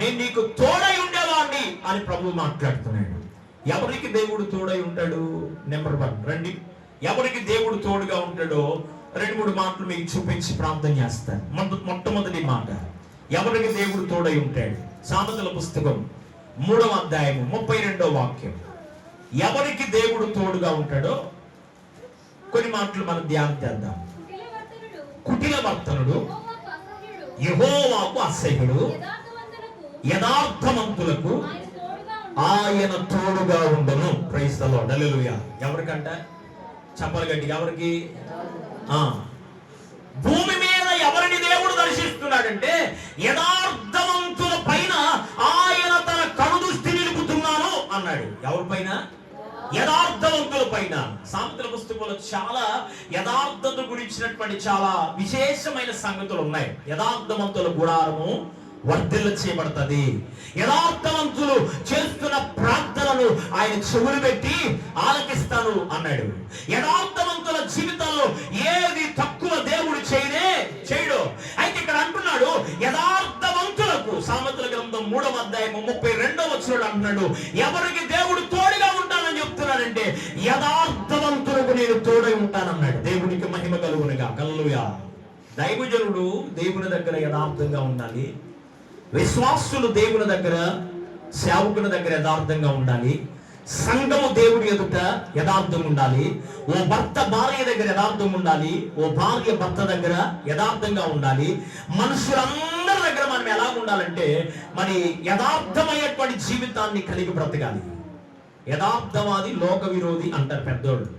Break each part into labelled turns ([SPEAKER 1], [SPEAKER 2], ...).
[SPEAKER 1] నేను నీకు తోడై ఉండేవాడిని అని ప్రభువు మాట్లాడుతున్నాడు. ఎవరికి దేవుడు తోడై ఉంటాడు? నెంబర్ 1 రండి. ఎవరికి దేవుడు తోడుగా ఉంటాడో 2-3 మాటలు మీకు చూపించి ప్రార్థన చేస్తాను. మొట్టమొదటి మాట, ఎవరికి దేవుడు తోడై ఉంటాడు? సామెతల పుస్తకం 3వ అధ్యాయము 32వ వాక్యం. ఎవరికి దేవుడు తోడుగా ఉంటాడో కొన్ని మాటలు మనం ధ్యానం చేద్దాం. కుటిల వర్తనుడు యెహోవాకు అసహ్యుడు, యథార్థవంతులకు ఆయన తోడుగా ఉండను. Praise the Lord. హల్లెలూయా. ఎవరికంట? చెప్పలు గట్టి. ఎవరికి? భూమి మీద ఎవరిని దేవుడు దర్శిస్తున్నాడంటే యథార్థవంతుల పైన ఆయన తన కనుదృష్టి నిలుపుతున్నాను అన్నాడు. ఎవరి పైన? యథార్థవంతుల పైన. సామెతల పుస్తకంలో చాలా యథార్థత గురించినటువంటి చాలా విశేషమైన సంగతులు ఉన్నాయి. యథార్థవంతుల గుడారము వర్ధిల్ల చేయబడుతుంది. యథార్థవంతులు చేస్తున్న ప్రార్థనలు ఆయన చెవులు పెట్టి ఆలకిస్తాను అన్నాడు. యథార్థవంతుల జీవితంలో ఏది తక్కువ దేవుడు చేయడు. అయితే ఇక్కడ అంటున్నాడు యథార్థవంతులకు. సామెతల గ్రంథం 3వ అధ్యాయం 32వ వచనంలో అంటున్నాడు, ఎవరికి దేవుడు తోడుగా ఉంటానని చెప్తున్నాడంటే యథార్థవంతులకు నేను తోడై ఉంటానన్నాడు. దేవునికి మహిమ కలుగునుగా. హల్లెలూయా. దైవజనుడు దేవుని దగ్గర యథార్థంగా ఉండాలి. విశ్వాసులు దేవుని దగ్గర, సేవకుని దగ్గర యథార్థంగా ఉండాలి. సంఘము దేవుడి ఎదుట యథార్థం ఉండాలి. ఓ భర్త భార్య దగ్గర యథార్థం ఉండాలి. ఓ భార్య భర్త దగ్గర యథార్థంగా ఉండాలి. మనుషులందరి దగ్గర మనం ఎలా ఉండాలంటే మరి యథార్థమయ్యేటువంటి జీవితాన్ని కలిగి బ్రతకాలి. యథార్థవాది లోక విరోధి అంటారు పెద్దోళ్ళు.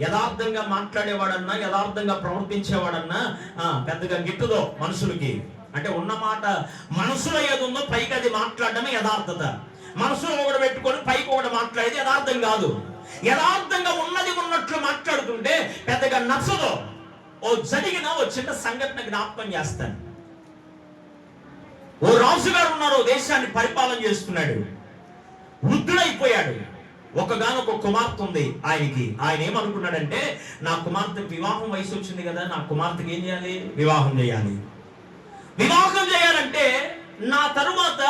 [SPEAKER 1] యథార్థంగా మాట్లాడేవాడన్నా, యథార్థంగా ప్రవర్తించేవాడన్నా పెద్దగా గిట్టుదో మనుషులకి. అంటే ఉన్న మాట మనసులో ఏది ఉందో పైకి అది మాట్లాడడమే యథార్థత. మనసులో ఒకటి పెట్టుకొని పైకి ఒకటి మాట్లాడేది యథార్థం కాదు. యథార్థంగా ఉన్నది ఉన్నట్లు మాట్లాడుతుంటే పెద్దగా నచ్చదు. జరిగిన ఓ చిన్న సంఘటన జ్ఞాపకం చేస్తాను. ఓ రాజుగారు ఉన్నారు, దేశాన్ని పరిపాలన చేస్తున్నాడు. వృద్ధుడైపోయాడు. ఒకగానొక కుమార్తె ఉంది ఆయనకి. ఆయన ఏమనుకున్నాడంటే నా కుమార్తెకి వివాహం వయసు వచ్చింది కదా, నా కుమార్తెకి ఏం చేయాలి? వివాహం చేయాలి. వివాహం చేయాలంటే నా తరువాత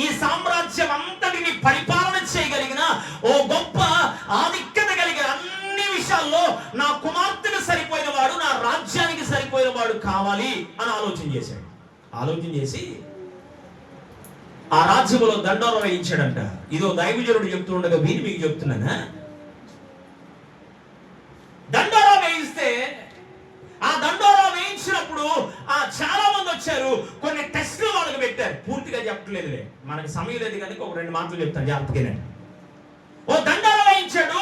[SPEAKER 1] ఈ సామ్రాజ్యం అంతటిని పరిపాలన చేయగలిగిన ఓ గొప్ప ఆధిక్యత కలిగిన అన్ని విషయాల్లో నా కుమార్తెకు సరిపోయిన వాడు, నా రాజ్యానికి సరిపోయిన వాడు కావాలి అని ఆలోచన చేశాడు. ఆలోచన చేసి ఆ రాజ్యంలో దండోరా వేయించాడంట. ఇదో దైవజనుడు చెప్తూ ఉండగా వీని మీకు చెప్తున్నానా. దండోరా వేయిస్తే ఆ దండోరా వేయించినప్పుడు చాలా మంది వచ్చారు. కొన్ని టెస్టులు వాళ్ళకి పెట్టారు. పూర్తిగా చెప్పట్లేదులే, మనకి సమయం లేదు కనుక ఒక 2 మాటలు చెప్తాను జాగ్రత్తగానే. ఓ దండోరా వేయించాడు.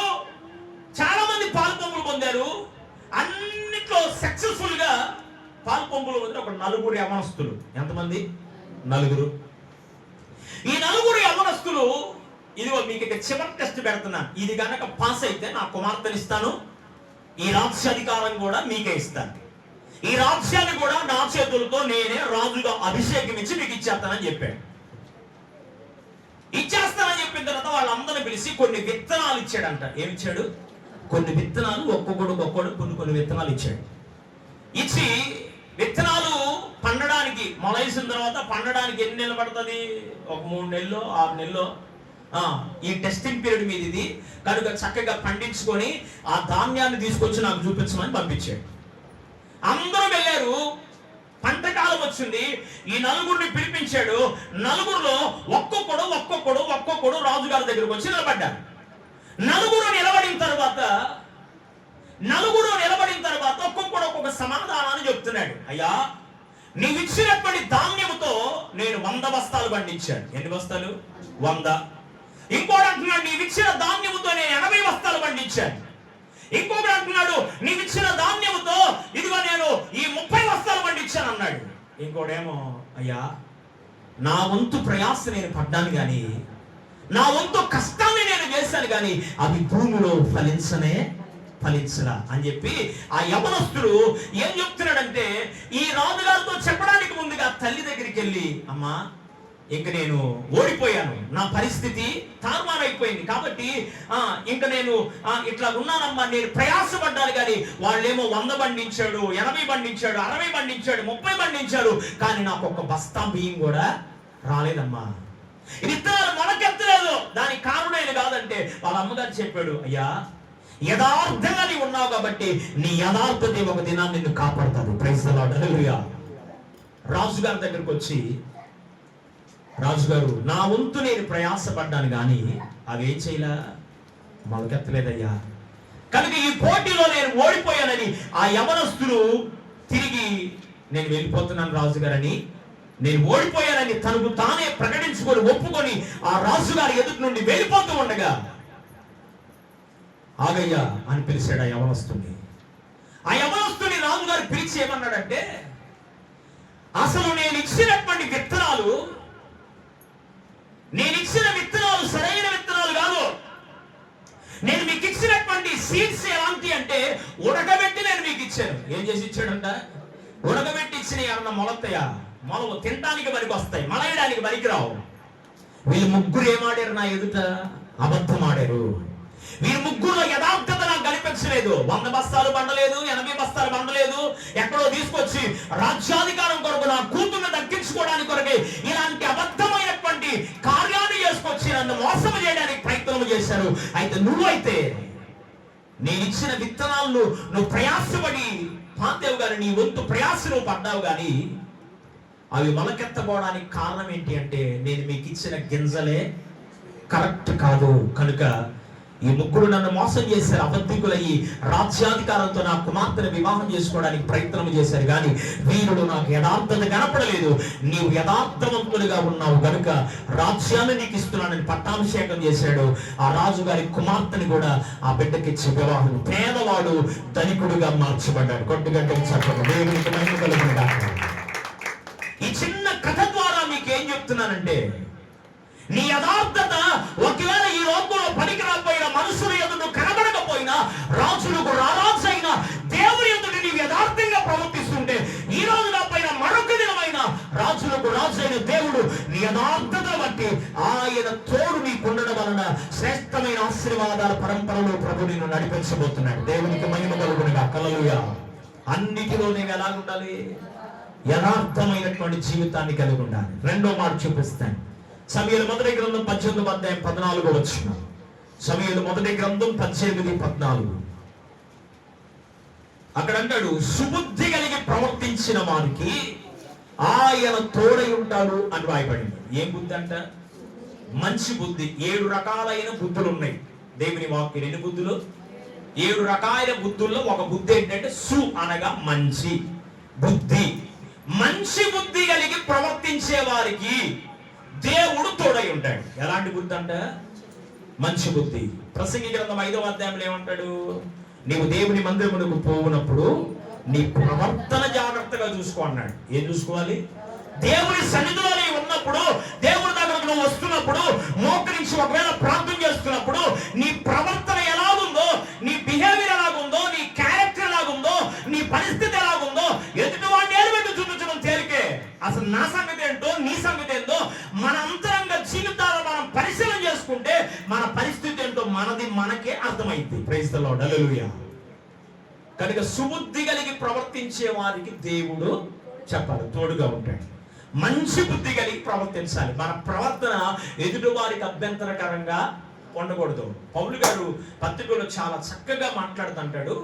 [SPEAKER 1] చాలా మంది పాల్పొంపులు పొందారు. అన్నిట్లో సక్సెస్ఫుల్ గా పాల్పొంపులు పొందిన ఒక 4 యవనస్తులు. ఎంతమంది? 4. ఈ 4 యవనస్తులు, ఇదిగో మీకు ఇక చివరి టెస్ట్ పెడుతున్నాను. ఇది కనుక పాస్ అయితే నా కుమార్తెని ఇస్తాను, ఈ రాజ్యాధికారం కూడా మీకే ఇస్తాను, ఈ రాజ్యాన్ని కూడా నా చేతులతో నేనే రాజుగా అభిషేకం ఇచ్చి మీకు ఇచ్చేస్తానని చెప్పాడు. ఇచ్చేస్తానని చెప్పిన తర్వాత వాళ్ళందరినీ పిలిచి కొన్ని విత్తనాలు ఇచ్చాడంట. ఏమిచ్చాడు? కొన్ని విత్తనాలు. ఒక్కొక్కడు కొన్ని విత్తనాలు ఇచ్చాడు. ఇచ్చి విత్తనాలు పండడానికి మొలైసిన తర్వాత పండడానికి ఎన్ని నెలలు పడుతుంది? ఒక 3 నెలలు 6 నెలలు. ఈ టెస్టింగ్ పీరియడ్ మీద ఇది కనుక చక్కగా పండించుకొని ఆ ధాన్యాన్ని తీసుకొచ్చి నాకు చూపించమని పంపించాడు. అందరూ వెళ్ళారు. పంట కాలం వచ్చింది. ఈ 4 పిలిపించాడు. 4లో ఒక్కొక్కడు రాజుగారి దగ్గరకు వచ్చి నిలబడ్డారు. 4 నిలబడిన తర్వాత ఒక్కొక్క సమాధానాన్ని చెప్తున్నాడు. అయ్యా, నీవు ఇచ్చినటువంటి ధాన్యముతో నేను 100 బస్తాలు పండించాను. ఎన్ని బస్తాలు? 100. ఇంకోటి అంటున్నాడు, నీవు ఇచ్చిన ధాన్యముతో నేను 80 బస్తాలు పండించాను. ఇంకొకటి అంటున్నాడు, నీవు ఇచ్చిన ధాన్యముతో ఇదిగో నేను ఈ 30 బస్తాలు పండించాను అన్నాడు. ఇంకోటేమో, అయ్యా, నా వంతు ప్రయాస నేను పడ్డాను కానీ, నా వంతు కష్టాన్ని నేను చేశాను కానీ అవి భూమిలో ఫలించరా అని చెప్పి ఆ యవనస్తుడు ఏం చెప్తున్నాడంటే, ఈ రాజుగారితో చెప్పడానికి ముందుగా తల్లి దగ్గరికి వెళ్ళి, అమ్మా, ఇంక నేను ఓడిపోయాను, నా పరిస్థితి తారుమారైపోయింది కాబట్టి ఇంక నేను ఇట్లా ఉన్నానమ్మా, నేను ప్రయాసపడ్డాను కానీ వాళ్ళేమో 100 పండించాడు, 80 పండించాడు, 60 పండించాడు, 30 పండించాడు, కానీ నాకు ఒక బస్తా బియ్యం కూడా రాలేదమ్మా. విత్తనాలు మొలకెత్తలేదు. దానికి కారణం ఏం కాదంటే వాళ్ళ అమ్మగారు చెప్పాడు, అయ్యా యథార్థంగా నీవు ఉన్నావు కాబట్టి నీ యథార్థత ఒక దినాన్ని నిన్ను కాపాడుతుంది. Praise the Lord. హల్లెలూయా. రాజుగారి దగ్గరకు వచ్చి, రాజుగారు నా వంతు నేను ప్రయాసపడ్డాను కానీ అవి ఏం చేయలా, మొలకెత్తలేదయ్యా. కనుక ఈ పోటీలో నేను ఓడిపోయానని ఆ యవనస్తులు తిరిగి నేను వెళ్ళిపోతున్నాను రాజుగారని, నేను ఓడిపోయానని తనకు తానే ప్రకటించుకొని ఒప్పుకొని ఆ రాజుగారి ఎదుటి నుండి వెళ్ళిపోతూ ఉండగా, ఆగయ్యా అని పిలిచాడు ఆ యవనస్తుని. ఆ యవనస్తుని రాజుగారు పిలిచి ఏమన్నాడంటే, అసలు నేను ఇచ్చినటువంటి విత్తనాలు, సరైన విత్తనాలు కాదు. నేను మీకు ఇచ్చినటువంటి సీడ్స్ ఎలాంటి అంటే ఉడకబెట్టి నేను మీకు ఇచ్చాను. ఏం చేసి ఇచ్చాడంట? ఉడకబెట్టి ఇచ్చిన ఏమన్నా మొలతాయా? మొలవు తినడానికి పనికి వస్తాయి, మలయడానికి పనికిరావు. వీళ్ళు ముగ్గురు ఏమాడారు నా ఎదుట? అబద్ధం ఆడారు. వీరు ముగ్గురులో యథార్థత నాకు కనిపించలేదు. 100 బస్తాలు బండలేదు, 80 బస్తాలు బండలేదు. ఎక్కడో తీసుకొచ్చి రాజ్యాధికారం కొరకు నా కూతుర్ని దక్కించుకోవడానికి కొరకే ఇలాంటి అబద్ధమైనటువంటి కార్యాన్ని చేసుకొచ్చి నన్ను మోసం చేయడానికి ప్రయత్నం చేశారు. అయితే నువ్వైతే నేను ఇచ్చిన విత్తనాలను నువ్వు ప్రయాసపడి పాతేవు గాని, నీ వంతు ప్రయాస నువ్వు పడ్డావు కానీ అవి మొలకెత్తపోవడానికి కారణం ఏంటి అంటే నేను మీకు ఇచ్చిన గింజలే కరెక్ట్ కాదు. కనుక ఈ ముగ్గురు నన్ను మోసం చేశారు, అబద్ధికులయ్యి రాజ్యాధికారంతో నా కుమార్తెను వివాహం చేసుకోవడానికి ప్రయత్నం చేశారు కానీ వీరుడు నాకు యథార్థత కనపడలేదు. నీవు యథార్థవంతులుగా ఉన్నావు కనుక రాజ్యాన్ని నీకు ఇస్తున్నానని పట్టాభిషేకం చేశాడు. ఆ రాజుగారి కుమార్తెని కూడా ఆ బిడ్డకిచ్చి వివాహం, పేదవాడు ధనికుడుగా మార్చబడ్డాడు. కొట్టుగడ్డకి చెప్పడం దేవునికి మహిమ కలుగును గాక. ఈ చిన్న కథ ద్వారా మీకు ఏం చెప్తున్నానంటే, నీ యథార్థత ఒకవేళ ఈ లోకంలో పనికి రాకపోయినా, మనుషుల ఎదుట కనబడకపోయినా, రాజులకు రారాజు అయినా దేవుని ఎదుట నీవు యథార్థంగా ప్రవర్తిస్తుంటే ఈ రోజు నా పైన మరొక దినమైన రాజులకు రాజు అయిన దేవుడు నీ యథార్థత బట్టి ఆయన తోడు నీకుండడం వలన శ్రేష్టమైన ఆశీర్వాదాల పరంపరలో ప్రభు నిన్ను నడిపించబోతున్నాడు. దేవునికి మహిమ కలుగునుగా. హల్లెలూయా. అన్నిటిలో నేను ఎలాగుండాలి? యథార్థమైనటువంటి జీవితాన్ని కలిగి ఉండాలి. రెండో మాట చూపిస్తాను. సమూయేలు మొదటి గ్రంథం 18వ అధ్యాయం 14వ వచనం. సమూయేలు మొదటి గ్రంథం 18:14. అక్కడ అంటాడు, సుబుద్ధి కలిగి ప్రవర్తించిన వారికి ఆయన తోడై ఉంటాడు అని రాయబడింది. ఏం బుద్ధి అంట? మంచి బుద్ధి. 7 రకాలైన బుద్ధులు ఉన్నాయి దేవుని వాక్యం. ఎన్ని బుద్ధులు? 7 రకాలైన బుద్ధుల్లో ఒక బుద్ధి ఏంటంటే సు అనగా మంచి బుద్ధి. మంచి బుద్ధి కలిగి ప్రవర్తించే వారికి దేవుడు తోడై ఉంటాడు. ఎలాంటి బుద్ధి అంట? మంచి బుద్ధి. ప్రసంగి గ్రంథం 5వ అధ్యాయంలో ఏమంటాడు? నీవు దేవుని మందిరమునకు పోవునప్పుడు నీ ప్రవర్తన జాగ్రత్తగా చూసుకో అన్నాడు. ఏం చూసుకోవాలి? దేవుని సన్నిధిలో నీవు ఉన్నప్పుడు, దేవుని దగ్గరకు నువ్వు వస్తున్నప్పుడు, మోకరించి ఒకవేళ ప్రార్థన చేస్తున్నప్పుడు నీ ప్రవర్తన ఎలాగుందో, నీ బిహేవియర్ ఎలాగుందో, నీ క్యారెక్టర్ ఎలాగుందో, నీ పరిస్థితి ఎలాగుందో ఎదుటి వాడిని ఏలుబెట్టి చూపించడం తేలికే. అసలు నా సంగతి ఏంటో, నీ సంగతి ఏంటో మన అంతరంగ జీవితాలు మనం పరిశీలన చేసుకుంటే మన పరిస్థితి ఏంటో మనకే అర్థమైంది. Praise the Lord. హల్లెలూయా. కనుక సుబుద్ధి కలిగి ప్రవర్తించే వారికి దేవుడు చెప్పాలి తోడుగా ఉంటాడు. మంచి బుద్ధి కలిగి ప్రవర్తించాలి. మన ప్రవర్తన ఎదుటి వారికి అభ్యంతరకరంగా ఉండకూడదు. పౌలు గారు పత్రికలో చాలా చక్కగా మాట్లాడుతుంటాడు.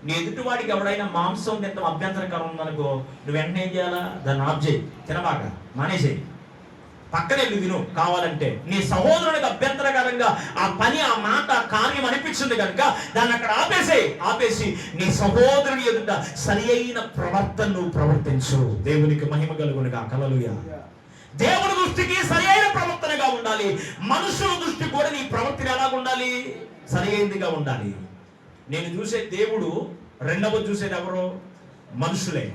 [SPEAKER 1] నీ ఎదుటివాడికి ఎవడైనా మాంసం తినడం అభ్యంతరకరం ఉందనుకో, నువ్వు వెంటనే ఏం చేయాలా? దాన్ని ఆఫ్ చేయి, తినబాగా మానేసేయి, పక్కనే విను. కావాలంటే నీ సహోదరునికి అభ్యంతరకరంగా ఆ పని, ఆ మాట, ఆ కార్యం అనిపించింది కనుక దాన్ని అక్కడ ఆపేసి నీ సహోదరుని ఎదుట సరి అయిన ప్రవర్తన నువ్వు ప్రవర్తించు. దేవునికి మహిమ కలుగునుగా. హల్లెలూయా. దేవుని దృష్టికి సరి అయిన ప్రవర్తనగా ఉండాలి. మనుషుల దృష్టి కూడా నీ ప్రవర్తన ఎలాగ ఉండాలి? సరి అయినదిగా ఉండాలి. నేను చూసే దేవుడు, రెండవ చూసేది ఎవరు? మనుషులే.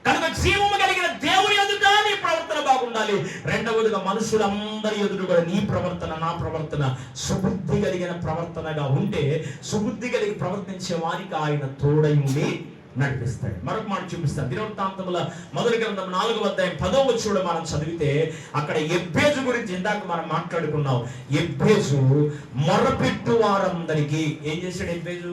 [SPEAKER 1] కనుక జీవము కలిగిన దేవుని ఎదుట నీ ప్రవర్తన బాగుండాలి. రెండవదిగా మనుషులందరి ఎదుట కూడా నీ ప్రవర్తన, నా ప్రవర్తన సుబుద్ధి కలిగిన ప్రవర్తనగా ఉంటే, సుబుద్ధి కలిగి ప్రవర్తించే వారికి ఆయన తోడై ఉండి నడిపిస్తాడు. మరొక మాట చూపిస్తాను. దినవృత్తాంతముల మొదటి గ్రంథం 4వ అధ్యాయం 10వ వచనం మనం చదివితే అక్కడ ఎబ్బేజు గురించి ఇందాక మనం మాట్లాడుకున్నాం. ఎబ్బేజు మొరపెట్టు వారందరికీ ఏం చేశాడు? ఎబ్బేజు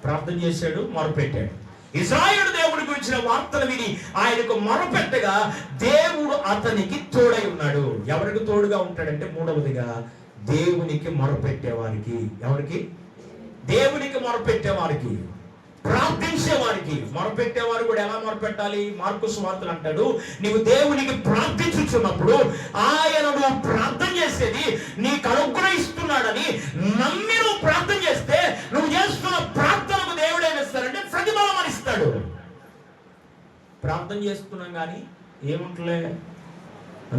[SPEAKER 1] ప్రార్థన చేశాడు, మొరపెట్టాడు. ఇశ్రాయేలు దేవుడి గురించిన వార్తలు విని ఆయనకు మొరపెట్టగా దేవుడు అతనికి తోడై ఉన్నాడు. ఎవరికి తోడుగా ఉంటాడంటే, మూడవదిగా దేవునికి మొరపెట్టేవారికి. ఎవరికి? దేవునికి మొరపెట్టేవారికి, ప్రార్థించేవారికి. మొరపెట్టేవారు కూడా ఎలా మొరపెట్టాలి? మార్కు సువార్తలు అంటాడు, నీవు దేవునికి ప్రార్థించుచున్నప్పుడు ఆయన నువ్వు ప్రార్థన చేసేది నీకు అనుగ్రహిస్తున్నాడని నమ్మి నువ్వు ప్రార్థన చేస్తే నువ్వు చేస్తున్న ప్రార్థనకు దేవుడు ఏమిస్తాడంటే ప్రతిఫలం ఇస్తాడు. ప్రార్థన చేస్తున్నాం కానీ ఏముంటలే,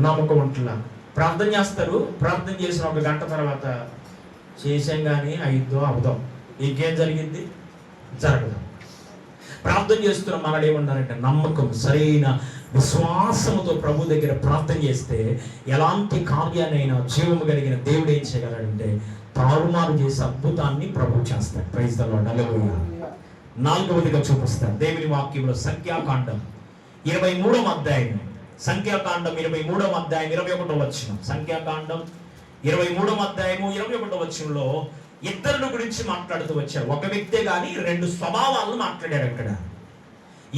[SPEAKER 1] నమ్మకం ఉంటలా. ప్రార్థన చేస్తారు, ప్రార్థన చేసిన ఒక గంట తర్వాత చేసాం కానీ అయిద్దో అవదాం, ఇంకేం జరిగింది? జరగదు. ప్రార్థన చేస్తున్న మనడు ఏమన్నారంటే, నమ్మకం, సరైన విశ్వాసముతో ప్రభు దగ్గర ప్రార్థన చేస్తే ఎలాంటి కార్యాన్నైనా జీవము కలిగిన దేవుడు ఏం చేయగలడంటే తారుమారు చేసే అద్భుతాన్ని ప్రభు చేస్తాడు. Praise the Lord. హల్లెలూయా. నాలుగవదిగా చూపిస్తాడు దేవుని వాక్యంలో సంఖ్యాకాండం 23వ అధ్యాయం, సంఖ్యాకాండం 23వ అధ్యాయం 21వ వచనం. సంఖ్యాకాండం 23వ అధ్యాయము 21వ వచనంలో ఇద్దరిని గురించి మాట్లాడుతూ వచ్చారు. ఒక వ్యక్తే గాని రెండు స్వభావాలను మాట్లాడాడు అక్కడ.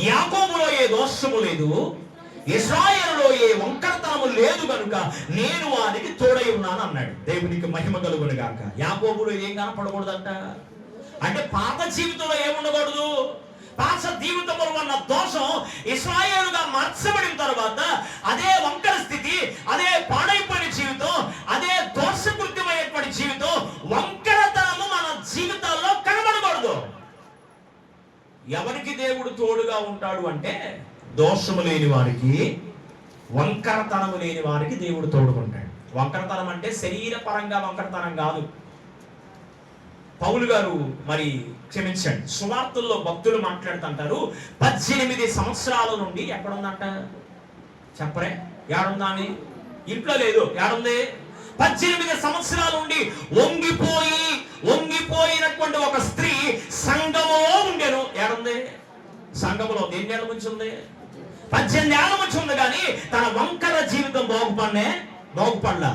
[SPEAKER 1] యాకోబులో ఏ దోషము లేదు, ఇశ్రాయేలులో ఏ వంకరతనము లేదు కనుక నేను వారికి తోడై ఉన్నాను అన్నాడు. దేవునికి మహిమ కలుగును గాక. యాకోబులో ఏం కనపడకూడదంట అంటే పాత జీవితంలో ఏముండకూడదు. పాత జీవితంలో ఉన్న దోషం ఇశ్రాయేలుగా మార్చబడిన తర్వాత అదే వంకర స్థితి, అదే పాడైపోయిన జీవితం, అదే దోషకృత్యమైనటువంటి జీవితం, వంకరతనము మన జీవితాల్లో కనబడకూడదు. ఎవరికి దేవుడు తోడుగా ఉంటాడు అంటే దోషము లేని వారికి, వంకరతనము లేని వారికి దేవుడు తోడుకుంటాడు. వంకరతనం అంటే శరీరపరంగా వంకరతనం కాదు. పౌలు గారు మరి క్షమించండి, సువార్తల్లో భక్తులు మాట్లాడుతుంటారు 18 సంవత్సరాల నుండి ఎక్కడుందంట చెప్పరే, ఏడుందా అని? ఇంట్లో లేదు, ఏడుంది? 18 సంవత్సరాల నుండి వంగిపోయినటువంటి ఒక స్త్రీ సంఘములో ఉండేను. ఏడుంది? సంఘములో. ఎన్ని ఏళ్ళ నుంచి ఉంది? 18 ఏళ్ళ నుంచి ఉంది. కానీ తన వంకర జీవితం బాగుపడలా.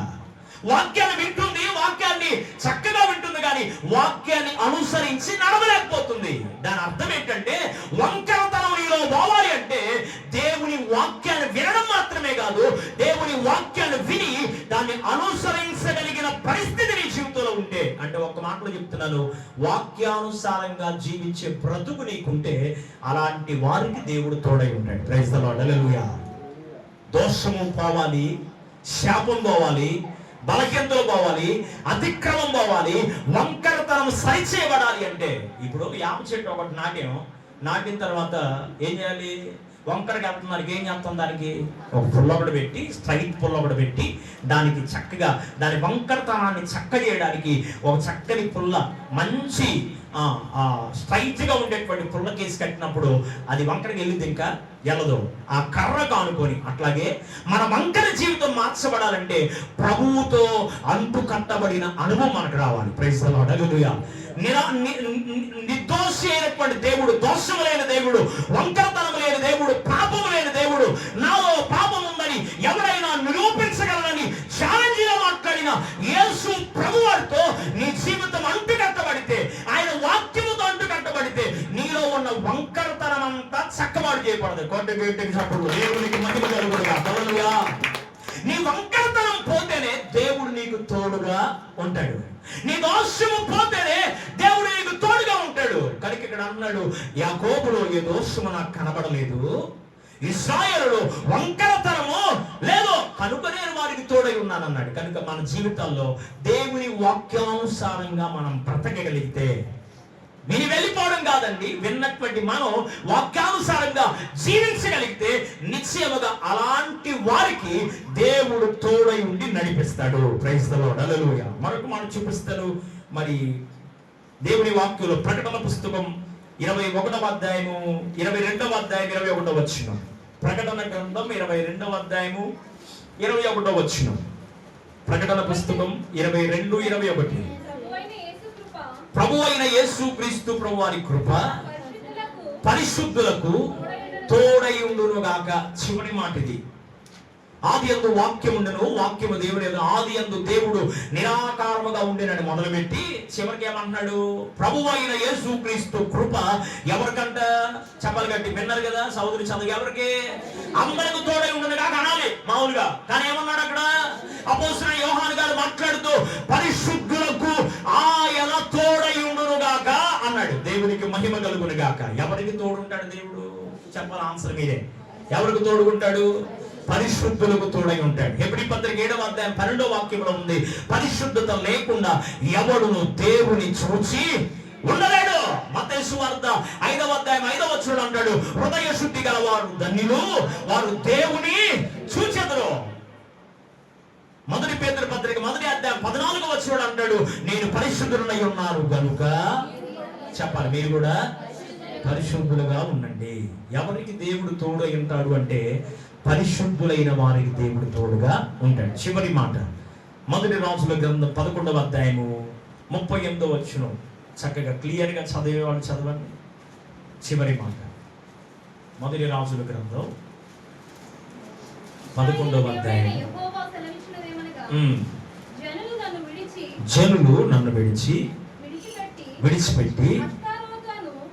[SPEAKER 1] వాక్యాన్ని వింటుంది, వాక్యాన్ని చక్కగా వింటుంది, కానీ వాక్యాన్ని అనుసరించి నడవలేకపోతుంది. దాని అర్థం ఏంటంటే వంకరతనం నీలో పోవాలి అంటే దేవుని వాక్యాన్ని వినడం మాత్రమే కాదు, దేవుని వాక్యాన్ని విని దాన్ని అనుసరించగలిగిన పరిస్థితి నీ జీవితంలో ఉంటే, అంటే ఒక్క మాటలో చెప్తున్నాను, వాక్యానుసారంగా జీవించే బ్రతుకు నీకుంటే అలాంటి వారికి దేవుడు తోడై ఉంటాడు. Praise the Lord. హల్లెలూయా. దోషము పోవాలి, శాపం పోవాలి, బలహీనతలు పోవాలి, అతిక్రమం పోవాలి, వంకరతనం సరిచేయబడాలి అంటే ఇప్పుడు యాప చెట్టు ఒకటి నాటిన తర్వాత ఏం చేయాలి? వంకరకి వెళ్తున్నారు, ఏం చేస్తాం? దానికి ఒక పుల్ల ఒకటి పెట్టి, స్ట్రైట్ పుల్ల ఒకటి పెట్టి దానికి చక్కగా దాని వంకరతనాన్ని చక్క చేయడానికి ఒక చక్కని పుల్ల, మంచి స్ట్రైట్ గా ఉండేటువంటి పుల్ల కేసి కట్టినప్పుడు అది వంకరకి వెళ్ళింది, ఇంకా వెళ్ళదు. ఆ కర్ర కానుకొని అట్లాగే మన వంకర జీవితం మార్చబడాలంటే ప్రభువుతో అంటు కట్టబడిన అనుభవం మనకు రావాలి. Praise the Lord. హల్లెలూయా. నిర్దోషి అయినటువంటి దేవుడు, దోషము లేని దేవుడు, వంకరతనము లేని దేవుడు, పాపము లేని దేవుడు, నాలో పాపం ఉందని ఎవరైనా నిరూపించగలనని ఛాలెంజ్ గా మాట్లాడిన యేసు ప్రభువారితో నీ జీవితం అంటు కట్టబడితే, ఆయన వాక్యముతో అంటు కట్టబడితే నీలో ఉన్న వంకరతనం అంతా చక్కబాటు చేయబడదు. దేవునికి మహిమ కలుగునుగా. హల్లెలూయా. నీ వంకరతనం పోతేనే దేవుడు నీకు తోడుగా ఉంటాడు. నీ దోషము పోతేనే దేవుడు నీకు తోడుగా ఉంటాడు. కనుక ఇక్కడ అన్నాడు, యాకోబులో ఏ దోషము నాకు కనబడలేదు, ఇశ్రాయేలులో వంకరతనము లేదు కనుక నేను వారికి తోడై ఉన్నానన్నాడు. కనుక మన జీవితాల్లో దేవుని వాక్యానుసారంగా మనం బ్రతకగలిగితే, విని వెళ్ళిపోవడం కాదండి, విన్నటువంటి మనం వాక్యానుసారంగా జీవించగలిగితే నిశ్చయముగా అలాంటి వారికి దేవుడు తోడై ఉండి నడిపిస్తాడు. Praise the Lord. హల్లెలూయా. మరొక మాట చూపిస్తాడు మరి దేవుని వాక్యంలో. ప్రకటన పుస్తకం 21వ అధ్యాయము 22వ అధ్యాయం 21వ వచనం. ప్రకటన గ్రంథం 22వ అధ్యాయము 21వ వచనం. ప్రకటన పుస్తకం 22:21. ప్రభు అయిన యేసు క్రీస్తు ప్రభు వారి కృప పరిశుద్ధులకు తోడై ఉండును గాక. చివరి మాట ఇది. ఆది యందు వాక్యం ఉండెను, వాక్యము దేవుని యందు, ఆది యందు దేవుడు నిరాకారముగా ఉండెనని మొదలుపెట్టి చివరికి ఏమంటున్నాడు? ప్రభువైన యేసుక్రీస్తు కృప ఎవరికంట? చెప్పలు గట్టి విన్నారు కదా సహోదరి చదువు, ఎవరికి? అందరికి తోడై ఉండనుగా అనాలి మామూలుగా. కానీ ఏమన్నాడు అక్కడ? అపోస్తలుడైన యోహాను గారు మాట్లాడుతూ పరిశుద్ధులకు ఆయన తోడై ఉండునుగాక అన్నాడు. దేవునికి మహిమ కలుగునుగాక. ఎవరికి తోడుంటాడు దేవుడు? చెప్పాలి, ఆన్సర్ మీరే. ఎవరికి తోడుకుంటాడు? పరిశుద్ధులకు తోడై ఉంటాడు. హెబ్రీ పత్రిక 7వ అధ్యాయం 12వ వాక్యంలో ఉంది, పరిశుద్ధత లేకుండా ఎవడును దేవుని చూచి ఉండలేడు. మత్తయి సువార్త 5వ అధ్యాయం 5వ వచనంలో అంటాడు, హృదయ శుద్ధి గల వారు ధన్యులు, వారు దేవుని చూచెదరు. మొదటి పేతురు పత్రిక 1వ అధ్యాయం 14వ వచనంలో అంటాడు, నేను పరిశుద్ధులై ఉన్నారు గనుక చెప్పాలి మీరు కూడా పరిశుద్ధులుగా ఉండండి. ఎవరికి దేవుడు తోడై ఉంటాడు అంటే పరిశుద్ధులైన వారికి దేవుడు తోడుగా ఉంటాడు. చివరి మాట మొదటి రాజుల గ్రంథం 11వ అధ్యాయము 38వ వచనం. చక్కగా క్లియర్గా చదివేవాళ్ళు చదవండి. చివరి మాట మొదటి రాజుల గ్రంథం 11వ అధ్యాయం. జనులు నన్ను విడిచిపెట్టి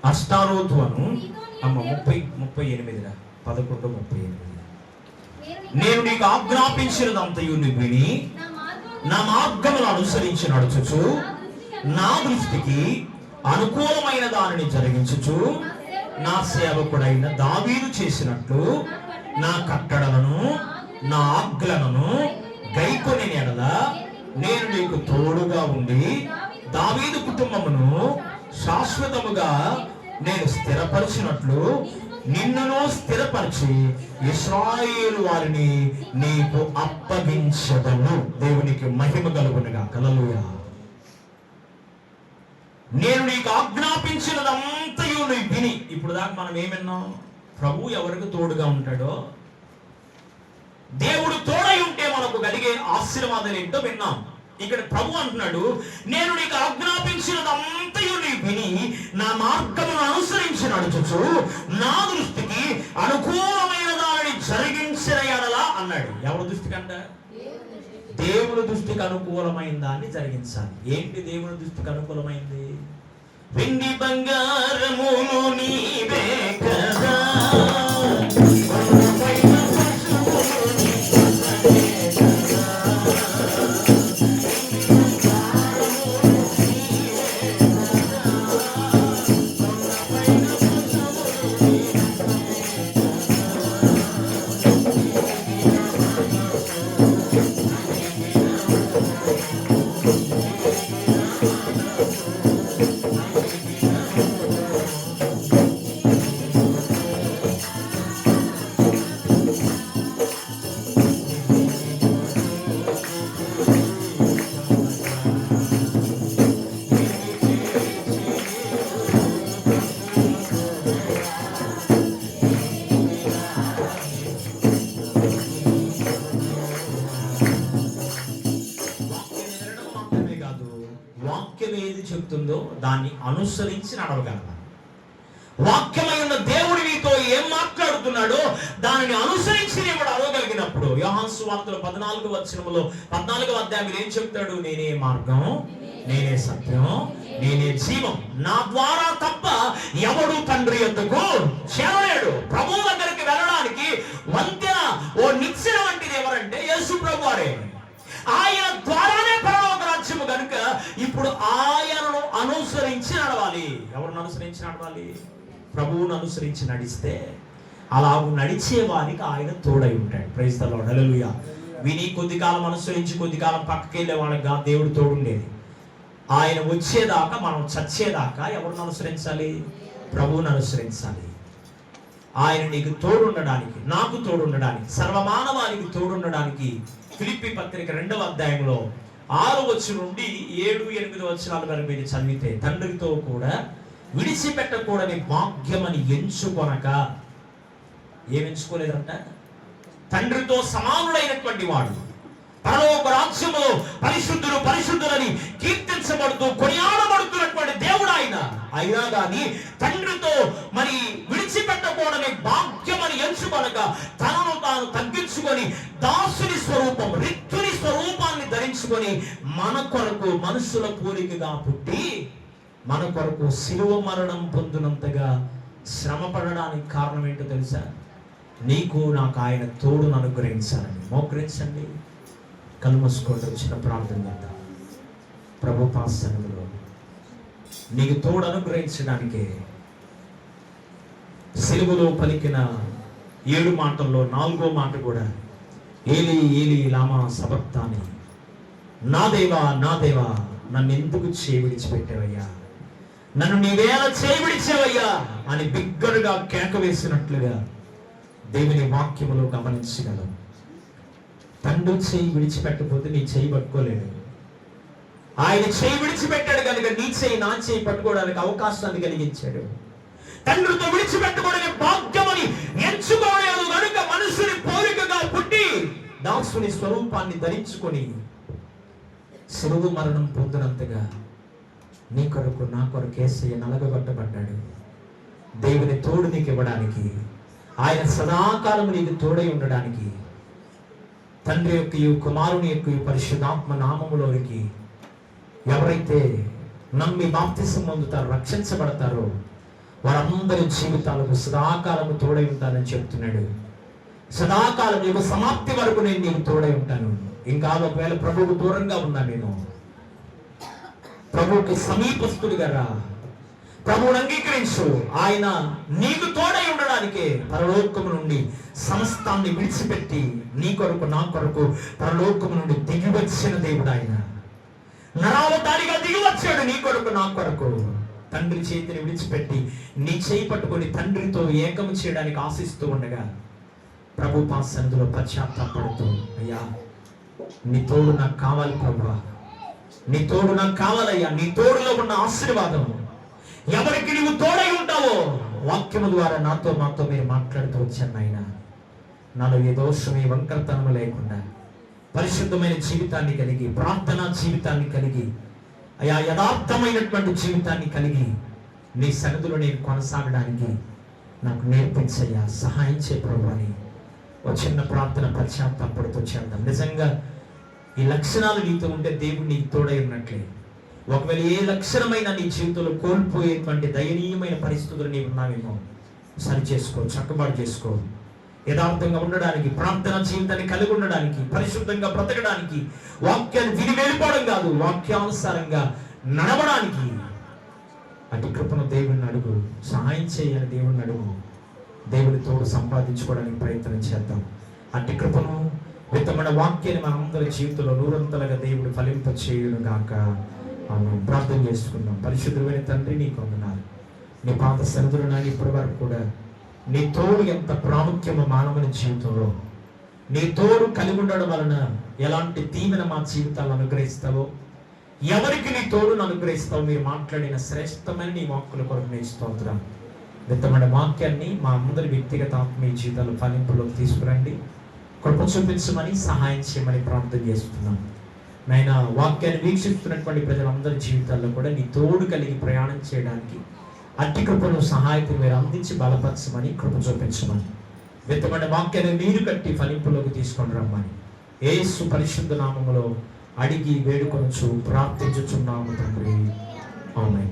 [SPEAKER 1] అష్టారోతు అను 38 11:38 నేను నీకు ఆజ్ఞాపించినదంతయు నువ్వు విని నా మార్గములను అనుసరించి నడుచుచు నా దృష్టికి అనుకూలమైన దానిని జరిగించుచు నా సేవకుడైన దావీదు చేసినట్లు నా కట్టడలను నా ఆజ్ఞలను గైకొని ఎడల నేను నీకు తోడుగా ఉండి దావీదు కుటుంబమును శాశ్వతముగా నేను స్థిరపరిచినట్లు నిన్నును స్థిరపరిచి ఇశ్రాయేలు వారిని నీకు అప్పగించదను. దేవునికి మహిమ కలుగునుగా. హల్లెలూయా. నేను నీకు ఆజ్ఞాపించినదంతయు నువ్వు విని. ఇప్పుడు దాకా మనం ఏమన్నాం? ప్రభు ఎవరికి తోడుగా ఉంటాడో, దేవుడు తోడై ఉంటే మనకు కలిగే ఆశీర్వాదాలు ఏంటో విన్నాం. ఇక్కడ ప్రభు అంటున్నాడు, నేను నీకు ఆజ్ఞాపించినదంతయు నీవు విని నా మార్గమును అనుసరించి నడుచుచు నా దృష్టికి అనుకూలమైన దానిని జరిగించిన ఎడల అన్నాడు. ఎవరి దృష్టికి అంట? దేవుని దృష్టికి అనుకూలమైన దాన్ని జరిగించాలి. ఏంటి దేవుని దృష్టికి అనుకూలమైంది? వెండి బంగారమును నీవే కదా, చెప్తుందో దాన్ని అనుసరించి నడవగలరా? వాక్యమై ఉన్న దేవుడు నీతో ఏం మాట్లాడుతున్నాడో దానిని అనుసరించి నీవు అడగగలిగినప్పుడు యోహాను సువార్తలో 14వ అధ్యాయం ఏం చెప్తాడు? నేనే మార్గం, నేనే సత్యం, నేనే జీవం, నా ద్వారా తప్ప ఎవడు తండ్రి యొద్దకు చేరలేడు. ప్రభు దగ్గరికి వెళ్ళడానికి వంతెన, ఓ నిచ్చెన వంటిది ఎవరంటే యేసు ప్రభు వారే. ఆయన ద్వారానే పరలోక రాజ్యము కనుక ఇప్పుడు ఆయనను అనుసరించి నడవాలి. ఎవరిని అనుసరించి నడవాలి? ప్రభువును అనుసరించి నడిస్తే అలాగూ నడిచే వారికి ఆయన తోడై ఉంటాడు. Praise the Lord. హల్లెలూయా. విని కొద్ది కాలం అనుసరించి కొద్ది కాలం పక్కకి వెళ్ళే వాళ్ళకి దేవుడు తోడుండేది. ఆయన వచ్చేదాకా, మనం చచ్చేదాకా ఎవరిని అనుసరించాలి? ప్రభువును అనుసరించాలి. ఆయన నీకు తోడుండడానికి, నాకు తోడుండడానికి, సర్వమానవానికి తోడుండడానికి ఫిలిప్పీ పత్రిక 2వ అధ్యాయంలో 6 వచనం నుండి 7, 8 వచనాల వరకు మీరు చదివితే, తండ్రితో కూడా విడిచిపెట్టకూడని భాగ్యమని ఎంచుకొనక, ఏమెంచుకోలేదంట? తండ్రితో సమానుడైనటువంటి వాడు పరలోక రాజ్యములో పరిశుద్ధులు పరిశుద్ధులని కీర్తించబడుతూ కొనియాడబడుతున్నటువంటి దేవుడు ఆయన. అయినా కానీ తండ్రితో మరి విడిచిపెట్టకూడని భాగ్యమని ఎంచుకొనక తనను తాను తగ్గించుకొని దాసుని స్వరూపం, రిక్తుని స్వరూపాన్ని ధరించుకొని మన కొరకు మనుషుల పోలికగా పుట్టి మన కొరకు శిలువ మరణం పొందినంతగా శ్రమ పడడానికి కారణం ఏంటో తెలుసా? నీకు నాకు ఆయన తోడును అనుగ్రహించాలని. మోకరించండి, కళ్ళు మూసుకోండి, చిన్న ప్రార్థన చేద్దాం. ప్రభు పాసనలో నీకు తోడు అనుగ్రహించడానికే సిలువలో పలికిన 7 మాటల్లో 4వ మాట కూడా ఏలీ ఏలీ లామా సబక్తాని, నా దేవా నా దేవా నన్ను ఎందుకు చేయి విడిచిపెట్టావయ్యా, నన్ను నీవేళ చేయి విడిచావయ్యా అని బిగ్గరగా కేక వేసినట్లుగా దేవుని వాక్యములో గమనించగలం. తండ్రి చేయి విడిచిపెట్టకపోతే నీ చేయి పట్టుకోలేడు. ఆయన చేయి విడిచిపెట్టాడు కనుక నీ చేయి నా చేయి పట్టుకోవడానికి అవకాశాన్ని కలిగించాడు. తండ్రితో విడిచిపెట్టకూడని భాగ్యమని ఎంచుకోలేదు కనుక మనుషుని పోలికగా పుట్టి దాసుని స్వరూపాన్ని ధరించుకొని శిలువ మరణం పొందినంతగా నీ కొరకు నా కొరకు యేసయ్య నలగగొట్టబడ్డాడు. దేవుని తోడు నీకు ఇవ్వడానికి, ఆయన సదాకాలం నీకు తోడై ఉండడానికి, తండ్రి యొక్క కుమారుని యొక్క పరిశుద్ధాత్మ నామములోనికి ఎవరైతే నమ్మి బాప్తిసం పొందుతారో, రక్షించబడతారో వారందరి జీవితాలకు సదాకాలము తోడై ఉంటానని చెప్తున్నాడు. సదాకాలం యుగ సమాప్తి వరకు నేను నీకు తోడై ఉంటాను. ఇంకా ఒకవేళ ప్రభువుకు దూరంగా ఉన్నా, నేను ప్రభువుకి సమీపస్తుడిగా రా, ప్రభువుని అంగీకరించు. ఆయన నీకు తోడై ఉండడానికే పరలోకము నుండి సమస్తాన్ని విడిచిపెట్టి నీ కొరకు నా కొరకు పరలోకము నుండి దిగి వచ్చిన దేవుడు ఆయన. నరావతారిగా దిగి వచ్చాడు నీ కొరకు నా కొరకు. తండ్రి చేతిని విడిచిపెట్టి నీ చేయి పట్టుకొని తండ్రితో ఏకము చేయడానికి ఆశిస్తూ ఉండగా ప్రభు పాసందులో పశ్చాత్తాపడుతూ, అయ్యా నీ తోడు నాకు కావాలి ప్రభువా, నీ తోడు నాకు కావాలయ్యా, నీ తోడులో ఉన్న ఆశీర్వాదం ఎవరికి నీవు తోడై ఉంటావో వాక్యము ద్వారా నాతో మీరు మాట్లాడుతూ వచ్చాను. ఆయన నాలో ఏ దోషం, ఏ వంకరతనము లేకుండా పరిశుద్ధమైన జీవితాన్ని కలిగి, ప్రార్థనా జీవితాన్ని కలిగి, అయా యథార్థమైనటువంటి జీవితాన్ని కలిగి నీ సన్నిధిలో నేను కొనసాగడానికి నాకు నేర్పించయ్యా, సహాయం చే ప్రభు అని ఒక చిన్న ప్రార్థన పశ్చాత్తాపడుతూ చేద్దాం. నిజంగా ఈ లక్షణాలు నీతో ఉంటే దేవుడు నీకు తోడై ఉన్నట్లే. ఒకవేళ ఏ లక్షణమైన నీ జీవితంలో కోల్పోయేటువంటి దయనీయమైన పరిస్థితులు నీవు ఉన్నావేమో సరి చేసుకో, చక్కబాటు చేసుకో. యథార్థంగా ఉండడానికి, ప్రార్థన జీవితాన్ని కలిగి ఉండడానికి, పరిశుద్ధంగా బ్రతకడానికి, వాక్యాన్ని విని వెళ్ళిపోవడం కాదు, వాక్యానుసారంగా నడవడానికి అటు కృపను దేవుడిని అడుగు, సహాయం చేయని దేవుడిని అడుగు. దేవుని తోడు సంపాదించుకోవడానికి ప్రయత్నం చేద్దాం. అటు కృపను విత్తమైన వాక్యాన్ని మనందరి జీవితంలో నూరంతలుగా దేవుడు ఫలింప చేయును గాక. మనం ప్రార్థన చేసుకుందాం. పరిశుద్ధమైన తండ్రి, నీకు వందనాలు. నీ పాత సన్నిధిలో నాయన ఇప్పటి వరకు కూడా నీ తోడు ఎంత ప్రాముఖ్యమో మానవుని జీవితంలో, నీ తోడు కలిగి ఉండడం వలన ఎలాంటి దీవెన మా జీవితాలను అనుగ్రహిస్తావో, ఎవరికి నీ తోడును అనుగ్రహిస్తావో మీరు మాట్లాడిన శ్రేష్టమైన నీ వాక్కుల కొరకు నీ స్తోత్రం. విత్తమైన వాక్యాన్ని మా అందరి వ్యక్తిగత ఆత్మీయ జీవితాలు ఫలింపులోకి తీసుకురండి. కృప చూపించమని, సహాయం చేయమని ప్రార్థన చేస్తున్నాం. నాయన వాక్యాన్ని వీక్షిస్తున్నటువంటి ప్రజలందరి జీవితాల్లో కూడా నీ తోడు కలిగి ప్రయాణం చేయడానికి అట్టి కృపను, సహాయకులు మీరు అందించి బలపరచమని, కృప చూపించమని, విత్తమైన వాక్యాన్ని నీరు కట్టి ఫలింపులోకి తీసుకొని రమ్మని యేసు పరిశుద్ధ నామములో అడిగి వేడుకొనుచు ప్రార్థించుచున్నాము తండ్రి. ఆమేన్.